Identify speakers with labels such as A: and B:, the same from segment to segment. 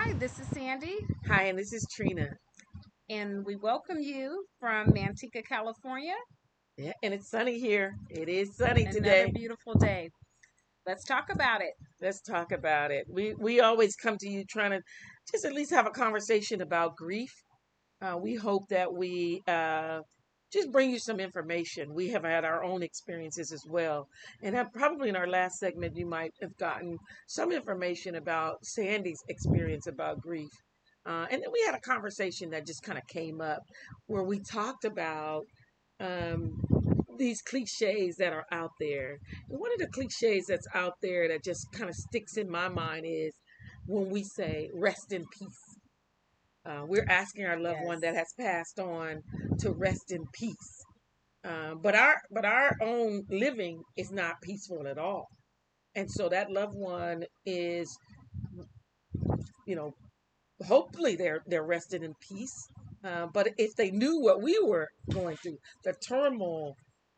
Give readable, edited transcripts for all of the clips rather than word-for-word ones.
A: Hi, this is Sandy,
B: Hi, and this is Trina.
A: and we welcome you from Manteka, California.
B: Yeah, and it's sunny here. It is sunny
A: Another
B: today.
A: beautiful day. Let's talk about it.
B: Let's talk about it. We always come to you trying to just at least have a conversation about grief. We hope that we just bring you some information. We have had our own experiences as well, and probably in our last segment you might have gotten some information about Sandy's experience about grief. And then we had a conversation that just kind of came up where we talked about um, these cliches that are out there. And one of the cliches that's out there that just kind of sticks in my mind is when we say rest in peace. We're asking our loved
A: Yes.
B: one that has passed on to rest in peace. But our own living is not peaceful at all. And so that loved one is, you know, hopefully they're rested in peace. But if they knew what we were going through, the turmoil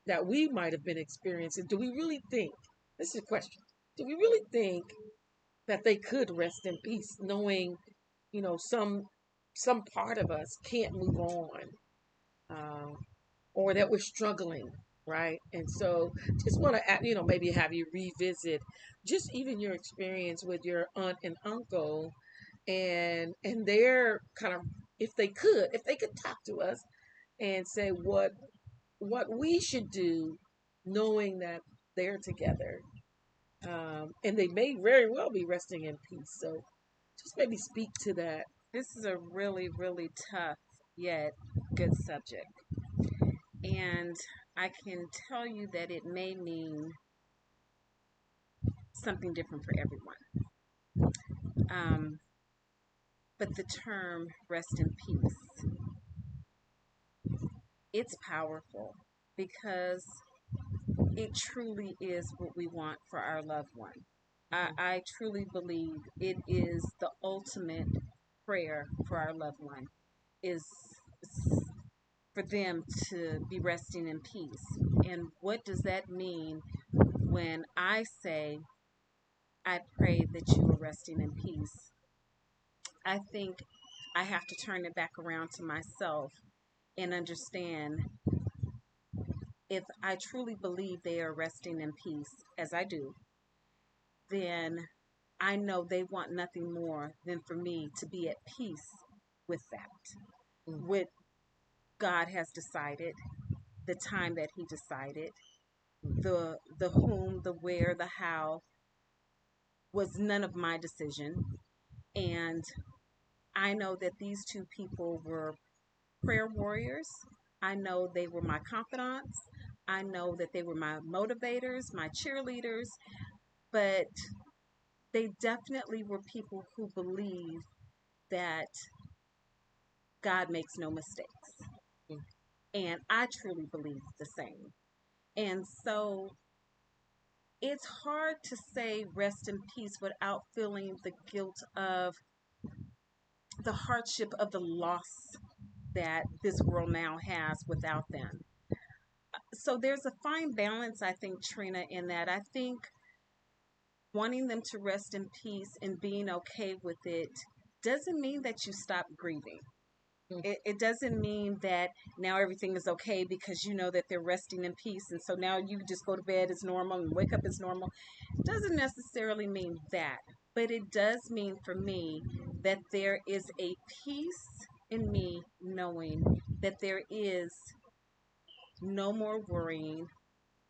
B: that we might have been experiencing, do we really think? This is a question. Do we really think that they could rest in peace, knowing, some part of us can't move on, uh, or that we're struggling, right? And so, just want to, maybe have you revisit just even your experience with your aunt and uncle and they're kind of if they could talk to us and say what we should do knowing that they're together, and they may very well be resting in peace. So just maybe speak to that.
A: This is a really, really tough yet good subject. And I can tell you that it may mean something different for everyone. Um, but the term rest in peace, it's powerful because it truly is what we want for our loved one. I truly believe it is the ultimate prayer for our loved one is for them to be resting in peace. And what does that mean when I say I pray that you are resting in peace? I think I have to turn it back around to myself and understand if I truly believe they are resting in peace, as I do, then I know they want nothing more than for me to be at peace with that,
B: Mm.
A: with God has decided, the time that He decided, the whom, the where, the how was none of my decision. And I know that these two people were prayer warriors. I know they were my confidants. I know that they were my motivators, my cheerleaders, but they definitely were people who believe that God makes no mistakes.
B: Mm.
A: And I truly believe the same. And so it's hard to say rest in peace without feeling the guilt of the hardship of the loss that this world now has without them. So there's a fine balance, I think, Trina, in that. I think wanting them to rest in peace and being okay with it doesn't mean that you stop grieving.
B: Mm.
A: It doesn't mean that now everything is okay because you know that they're resting in peace and so now you just go to bed as normal and wake up as normal. It doesn't necessarily mean that, but it does mean for me that there is a peace in me knowing that there is no more worrying,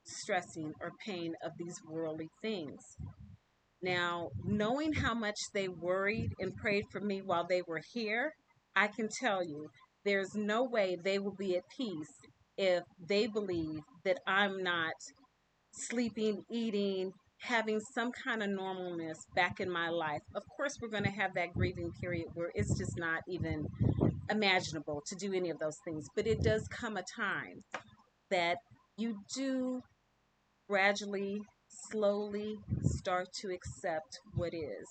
A: stressing, or pain of these worldly things. Now, knowing how much they worried and prayed for me while they were here, I can tell you there's no way they will be at peace if they believe that I'm not sleeping, eating, having some kind of normalness back in my life. Of course, we're going to have that grieving period where it's just not even imaginable to do any of those things. But it does come a time that you do gradually, slowly start to accept what is.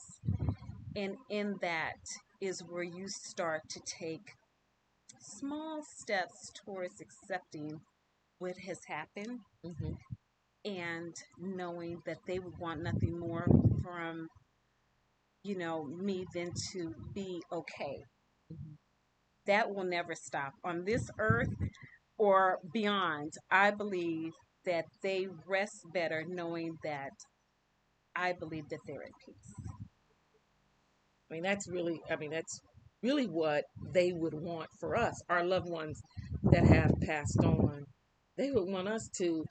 A: And in that is where you start to take small steps towards accepting what has happened
B: Mm-hmm.
A: and knowing that they would want nothing more from me then to be okay.
B: Mm-hmm.
A: That will never stop on this earth or beyond. I believe that they rest better knowing that I believe that they're at peace.
B: That's really what they would want for us, our loved ones that have passed on. They would want us to,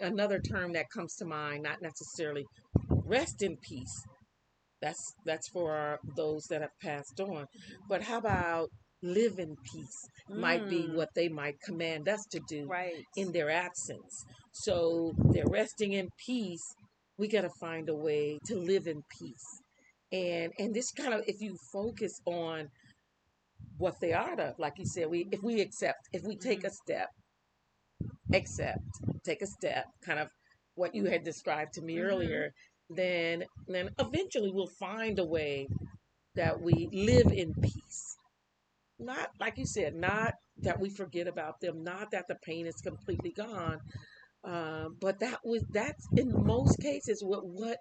B: another term that comes to mind, not necessarily rest in peace. That's for those that have passed on. But how about live in peace? Might be
A: Mm,
B: what they might command us to do
A: right.
B: in their absence. So they're resting in peace. We got to find a way to live in peace. And this kind of, if you focus on what they are of, like you said, if we accept, if we take
A: Hmm.
B: a step, accept, take a step, kind of what you had described to me
A: Hmm.
B: earlier, then eventually we'll find a way that we live in peace. Not, like you said, not that we forget about them, not that the pain is completely gone, but that's in most cases what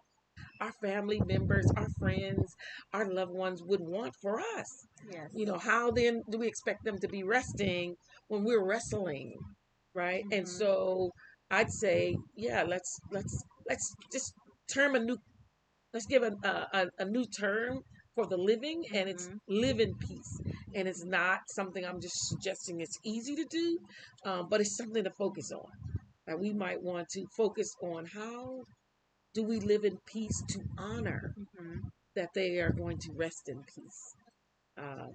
B: our family members, our friends, our loved ones would want for us.
A: Yes.
B: How then do we expect them to be resting when we're wrestling, right? And
A: Hmm.
B: so I'd say, yeah, let's just term a new let's give a new term for the living, and it's
A: Hmm.
B: live in peace. And it's not something I'm just suggesting it's easy to do, but it's something to focus on. And we might want to focus on how do we live in peace to honor
A: Hmm.
B: that they are going to rest in peace. Um,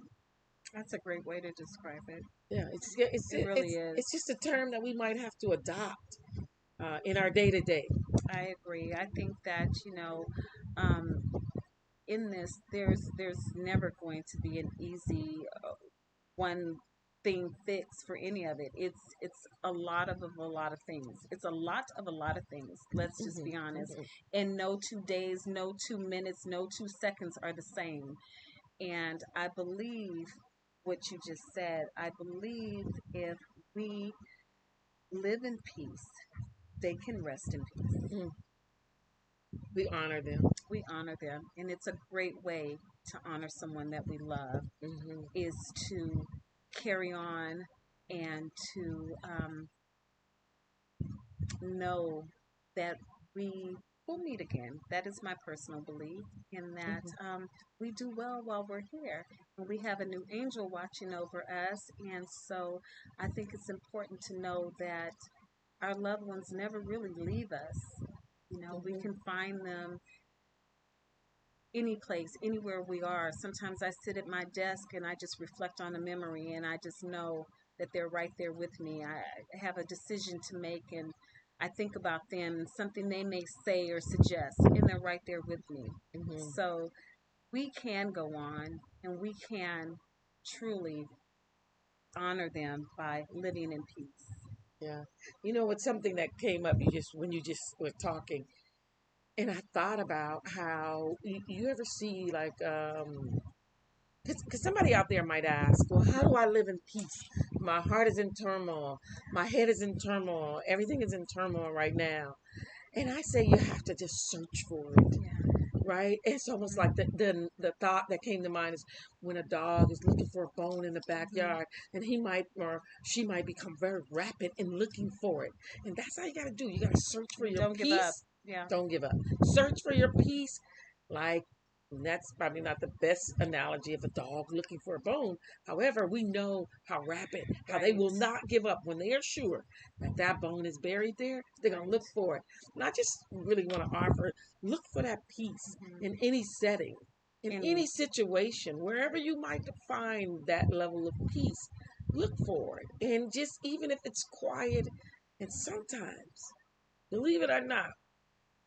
A: That's a great way to describe it.
B: yeah,
A: It really is.
B: it's just a term that we might have to adopt in our day to day.
A: I agree. I think that, um, in this, there's never going to be an easy one thing fix for any of it. It's a lot of things. It's a lot of a lot of things. Let's just
B: Hmm.
A: be honest.
B: Hmm.
A: And no 2 days, no 2 minutes, no 2 seconds are the same. And I believe what you just said. I believe if we live in peace, they can rest in peace.
B: Hmm. We honor them.
A: We honor them, and it's a great way to honor someone that we love
B: Hmm.
A: is to carry on and to know that we will meet again. That is my personal belief, in that
B: Hmm.
A: we do well while we're here. And we have a new angel watching over us. And so I think it's important to know that our loved ones never really leave us. We
B: Hmm.
A: can find them any place, anywhere we are. Sometimes I sit at my desk and I just reflect on a memory and I just know that they're right there with me. I have a decision to make and I think about them and something they may say or suggest, and they're right there with me.
B: Hmm.
A: So we can go on and we can truly honor them by living in peace.
B: Yeah. It's something that came up when you just were talking, and I thought about how you ever see like because somebody out there might ask, well, how do I live in peace? My heart is in turmoil, my head is in turmoil, everything is in turmoil right now. And I say you have to just search for it,
A: Yeah.
B: right? It's almost
A: Hmm.
B: like the thought that came to mind is when a dog is looking for a bone in the
A: Hmm.
B: backyard, and he might or she might become very rapid in looking for it. And that's how you got to do. You got to search for your
A: Don't give up.
B: peace.
A: Yeah.
B: Don't give up. Search for your peace, like. And that's probably not the best analogy of a dog looking for a bone. However, we know how rapid, how they
A: Right.
B: will not give up when they are sure that that bone is buried there. They're going to look
A: Right.
B: for it. And I just really want to offer look for that peace
A: Hmm.
B: in any setting, in
A: And
B: any situation, wherever you might find that level of peace. Look for it. And just even if it's quiet, and sometimes, believe it or not,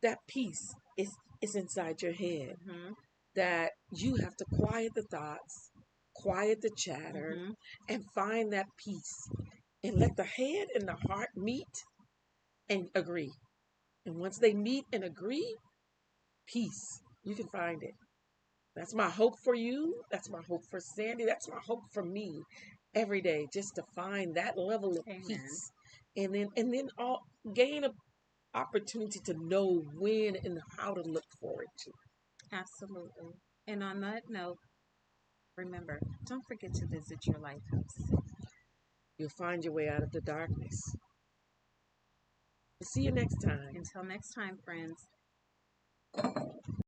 B: that peace is inside your head.
A: hmm
B: That you have to quiet the thoughts, quiet the chatter,
A: hmm
B: and find that peace. And let the head and the heart meet and agree. And once they meet and agree, peace. You can find it. That's my hope for you. That's my hope for Sandy. That's my hope for me every day, just to find that level of
A: amen.
B: peace. And then gain an opportunity to know when and how to look for it too.
A: Absolutely. And on that note, remember, don't forget to visit your lighthouse.
B: You'll find your way out of the darkness. We'll see you next time.
A: Until next time, friends.